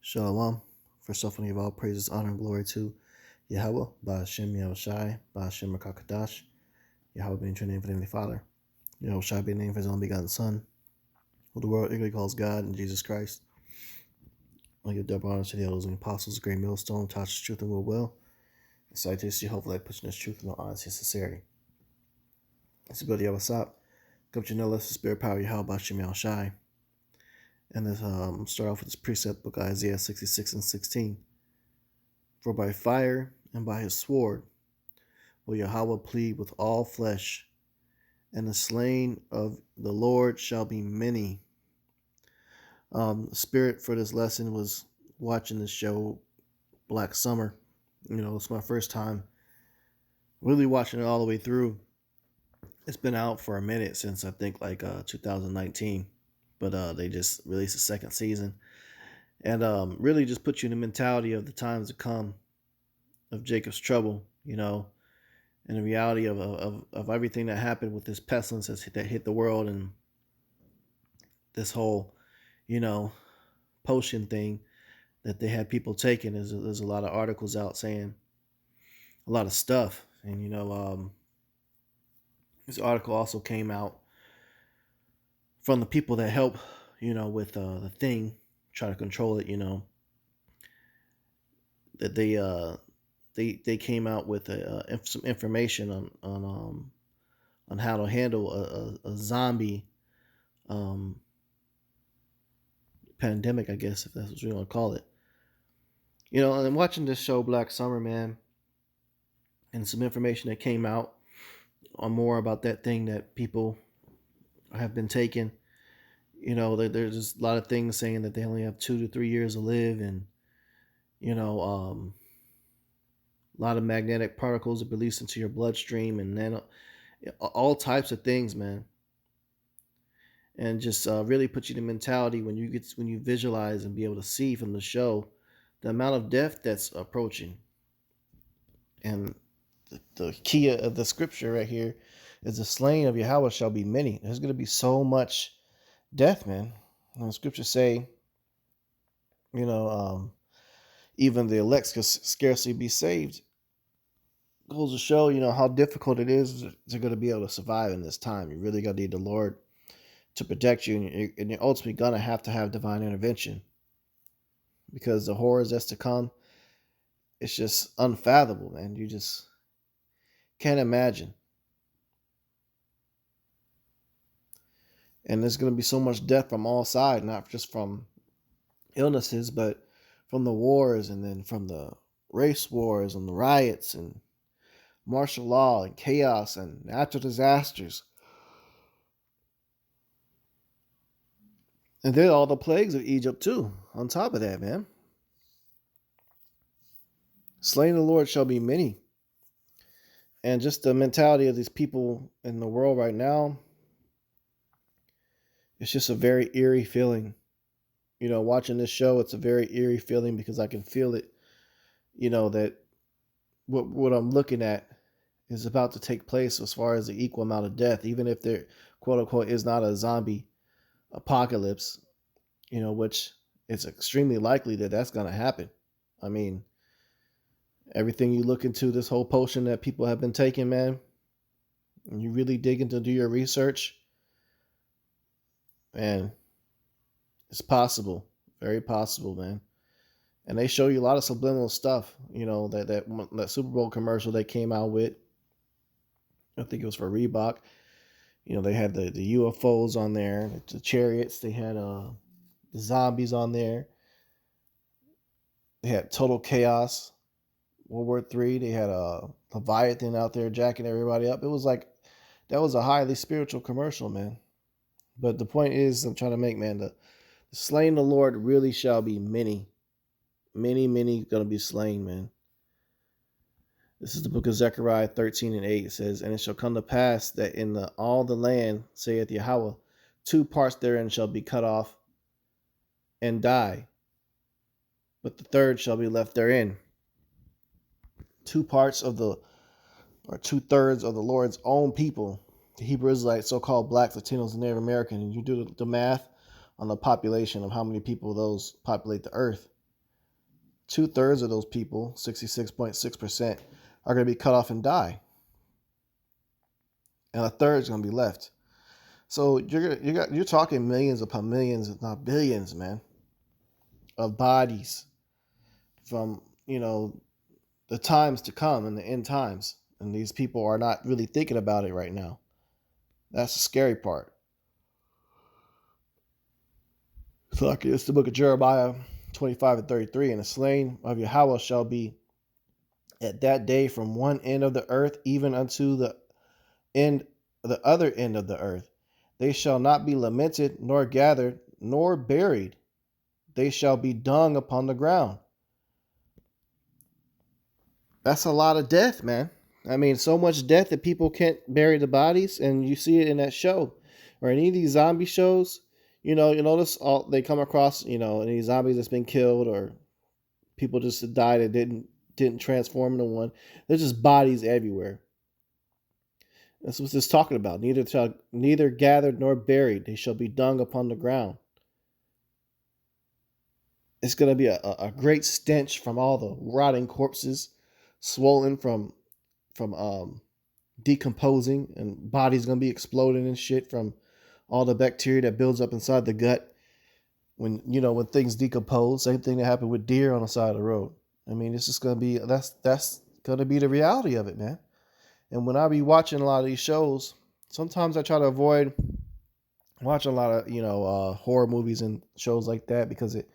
Shalom. First off, I give all praises, honor, and glory to Yahweh, Ba'ashem Yahushai, Ba'ashem Rakakadash, Yahweh being true name for the Heavenly Father, Yahushai being named for his only begotten Son, who the world eagerly calls God, and Jesus Christ. I give double honor to the elders and apostles, great millstone, touch truth and will. And citation, hopefully, I put in this truth and honesty and sincerity. It's the ability of Asap. Come to know less the spirit power, Yahweh, Ba'ashem Yahushai. And let's start off with this precept book, Isaiah 66 and 16. For by fire and by his sword will Yahweh plead with all flesh, and the slain of the Lord shall be many. The spirit for this lesson was watching this show, Black Summer. It's my first time really watching it all the way through. It's been out for a minute since I think 2019, but they just released the second season. And really just put you in the mentality of the times to come, of Jacob's trouble, and the reality of everything that happened with this pestilence that hit the world, and this whole, potion thing that they had people taking. There's a lot of articles out saying a lot of stuff. And, this article also came out from the people that help, with the thing, try to control it, that they came out with some information on how to handle a zombie pandemic, I guess, if that's what you want to call it. And watching this show, Black Summer, man, and some information that came out on more about that thing that people have been taking. There's just a lot of things saying that they only have 2 to 3 years to live, and a lot of magnetic particles are released into your bloodstream, and all types of things, man. And just really put you in the mentality when you visualize and be able to see from the show the amount of death that's approaching. And the key of the scripture right here is the slain of Yahweh shall be many. There's going to be so much death, man. And the scriptures say, even the elect could scarcely be saved. It goes to show, how difficult it is to going to be able to survive in this time. You really got to need the Lord to protect you, and you're ultimately going to have divine intervention, because the horrors that's to come, it's just unfathomable, man. You just can't imagine. And there's going to be so much death from all sides, not just from illnesses, but from the wars, and then from the race wars and the riots and martial law and chaos and natural disasters. And then all the plagues of Egypt too, on top of that, man. Slain of the Lord shall be many. And just the mentality of these people in the world right now, it's just a very eerie feeling. Watching this show, it's a very eerie feeling, because I can feel it, that what I'm looking at is about to take place as far as the equal amount of death, even if there, quote unquote, is not a zombie apocalypse, which it's extremely likely that that's going to happen. I mean, everything you look into this whole potion that people have been taking, man, and you really dig into do your research, man, it's possible, very possible, man. And they show you a lot of subliminal stuff, that Super Bowl commercial they came out with. I think it was for Reebok. They had the UFOs on there, the chariots. They had the zombies on there. They had total chaos, World War III. They had a Leviathan out there jacking everybody up. It was like, that was a highly spiritual commercial, man. But the point is, I'm trying to make, man, the slain of the Lord really shall be many. Many, many going to be slain, man. This is the book of Zechariah 13 and 8. It says, and it shall come to pass that in all the land, saith Yahweh, 2 parts therein shall be cut off and die, but the third shall be left therein. 2 parts of or 2/3 of the Lord's own people, the Hebrew Israelites, so-called blacks, Latinos, and Native American, and you do the math on the population of how many people those populate the earth. 2/3 of those people, 66.6%, are going to be cut off and die, and a third is going to be left. So you're talking millions upon millions, if not billions, man, of bodies from the times to come and the end times, and these people are not really thinking about it right now. That's the scary part. So like it's the book of Jeremiah 25:33, and the slain of Yahweh shall be at that day from one end of the earth even unto the other end of the earth. They shall not be lamented, nor gathered, nor buried. They shall be dung upon the ground. That's a lot of death, man. I mean, so much death that people can't bury the bodies, and you see it in that show or any of these zombie shows. You notice all they come across, any zombies that's been killed or people just died that didn't transform into one. There's just bodies everywhere. That's what this is talking about. Neither gathered nor buried. They shall be dung upon the ground. It's going to be a great stench from all the rotting corpses, swollen from decomposing, and bodies going to be exploding and shit from all the bacteria that builds up inside the gut when things decompose. Same thing that happened with deer on the side of the road. I mean, it's just going to be that's going to be the reality of it, man. And when I be watching a lot of these shows, sometimes I try to avoid watching a lot of horror movies and shows like that, because it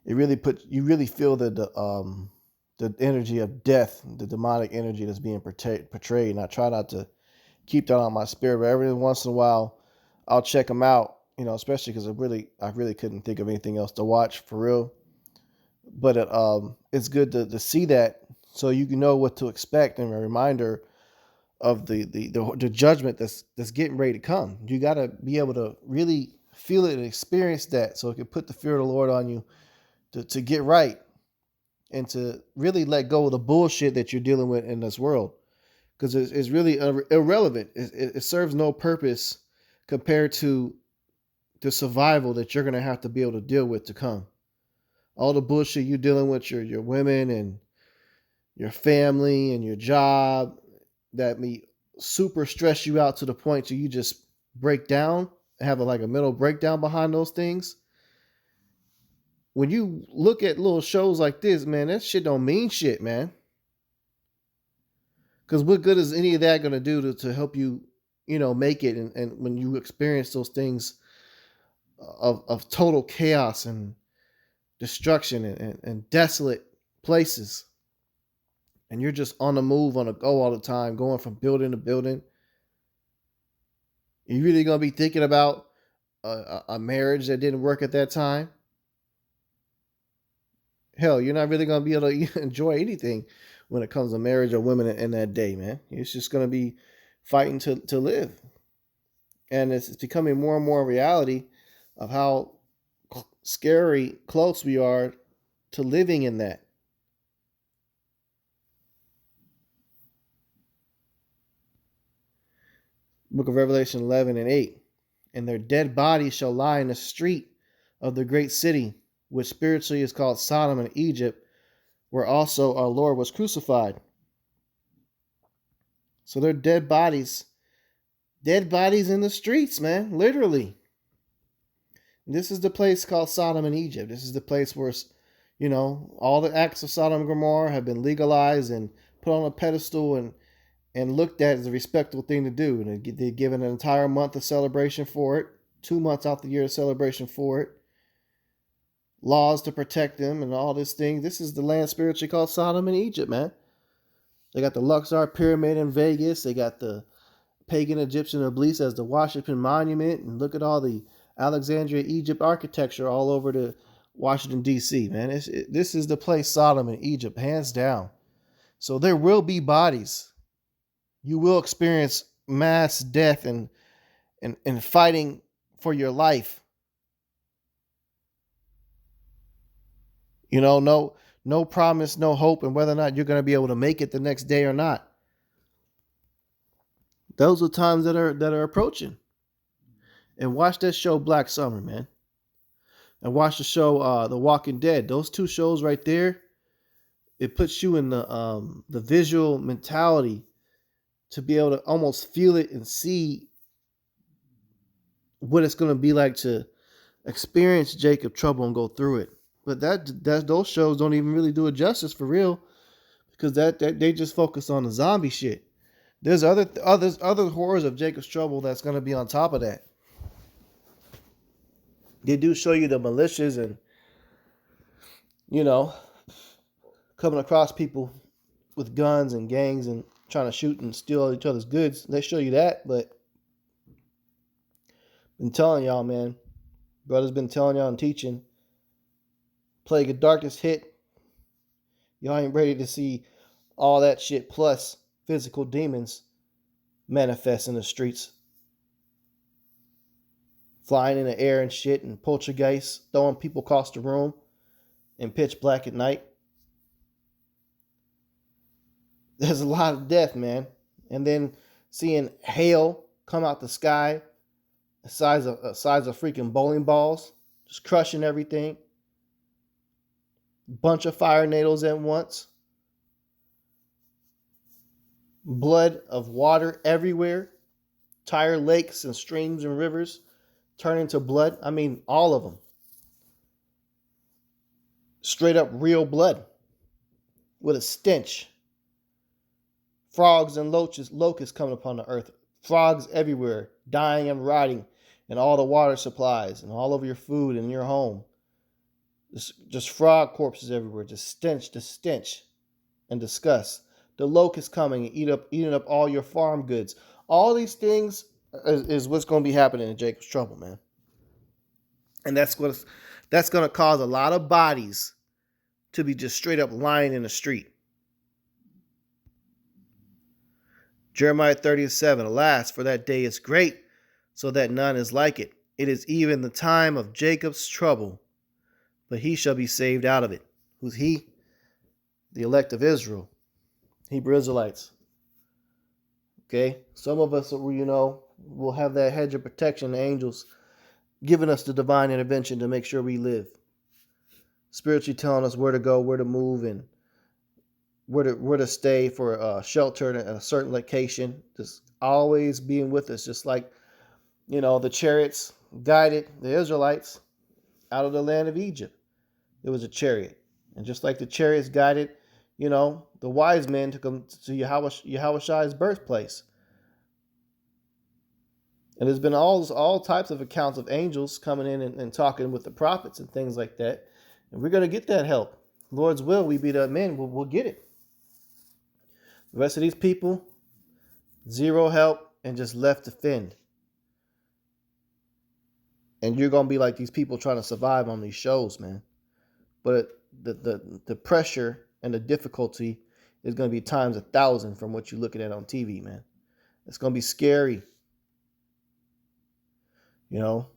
really you really feel the energy of death, the demonic energy that's being portrayed. And I try not to keep that on my spirit, but every once in a while I'll check them out, especially because I really couldn't think of anything else to watch for real. But it's good to see that, so you can know what to expect, and a reminder of the judgment that's getting ready to come. You got to be able to really feel it and experience that, so it can put the fear of the Lord on you to get right and to really let go of the bullshit that you're dealing with in this world, because it's really irrelevant. It serves no purpose compared to the survival that you're going to have to be able to deal with to come. All the bullshit you're dealing with, your women and your family and your job, that may super stress you out to the point where you just break down, have a mental breakdown behind those things. When you look at little shows like this, man, that shit don't mean shit, man. Because what good is any of that going to do to help you, make it? And when you experience those things of total chaos and destruction and desolate places, and you're just on the move, on the go all the time, going from building to building, you really going to be thinking about a marriage that didn't work at that time? Hell, you're not really going to be able to enjoy anything when it comes to marriage or women in that day, man. It's just going to be fighting to live. And it's becoming more and more a reality of how scary close we are to living in that. Book of Revelation 11:8. And their dead bodies shall lie in the street of the great city, which spiritually is called Sodom and Egypt, where also our Lord was crucified. So they're dead bodies in the streets, man, literally. This is the place called Sodom and Egypt. This is the place where, all the acts of Sodom and Gomorrah have been legalized and put on a pedestal and looked at as a respectable thing to do. And they're given an entire month of celebration for it, 2 months out the year of celebration for it, laws to protect them and all this thing. This is the land spiritually called Sodom and Egypt, man. They got the Luxor Pyramid in Vegas. They got the pagan Egyptian obelisk as the Washington Monument. And look at all the Alexandria, Egypt architecture all over the Washington, D.C., man. This is the place, Sodom and Egypt, hands down. So there will be bodies. You will experience mass death and fighting for your life. No promise, no hope, and whether or not you're going to be able to make it the next day or not. Those are times that are approaching. And watch that show Black Summer, man. And watch the show The Walking Dead. Those two shows right there, it puts you in the visual mentality to be able to almost feel it and see what it's going to be like to experience Jacob trouble and go through it. But that those shows don't even really do it justice for real, because that they just focus on the zombie shit. There's other horrors of Jacob's trouble that's going to be on top of that. They do show you the militias and, you know, coming across people with guns and gangs and trying to shoot and steal each other's goods. They show you that, but been telling y'all, man, brother's been telling y'all and teaching. Plague of Darkness hit. Y'all ain't ready to see all that shit plus physical demons manifest in the streets. Flying in the air and shit, and poltergeists throwing people across the room in pitch black at night. There's a lot of death, man. And then seeing hail come out the sky, the size of freaking bowling balls, just crushing everything. Bunch of fire tornadoes at once. Blood of water everywhere. Entire lakes and streams and rivers turn into blood. I mean, all of them. Straight up real blood with a stench. Frogs and locusts coming upon the earth. Frogs everywhere, dying and rotting in all the water supplies and all over your food and your home. Just frog corpses everywhere. Just stench and disgust. The locusts coming and eating up all your farm goods. All these things is what's going to be happening in Jacob's trouble, man. And that's going to cause a lot of bodies to be just straight up lying in the street. Jeremiah 30:7, alas, for that day is great, so that none is like it. It is even the time of Jacob's trouble, but he shall be saved out of it. Who's he? The elect of Israel, Hebrew Israelites. Okay, some of us, will have that hedge of protection, the angels giving us the divine intervention to make sure we live. Spiritually telling us where to go, where to move, and where to stay for shelter at a certain location. Just always being with us, just like, the chariots guided the Israelites out of the land of Egypt. There was a chariot. And just like the chariots guided, the wise men took them to Yahushai's birthplace. And there's been all types of accounts of angels coming in and talking with the prophets and things like that. And we're going to get that help. Lord's will, we be the men, we'll get it. The rest of these people, zero help and just left to fend. And you're going to be like these people trying to survive on these shows, man. But the pressure and the difficulty is going to be times 1,000 from what you're looking at on TV, man. It's going to be scary. So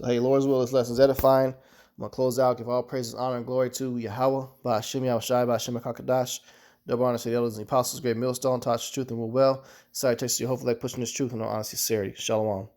hey, Lord's will, this lesson's edifying. I'm going to close out, give all praises, honor, and glory to Yahweh, by Hashem Yahushai, by Hashem HaKadosh. Double honor to the elders and the apostles, great millstone, touch the truth and will well. Salutations to you, hopefully, like pushing this truth in all honesty, sincerity. Shalom.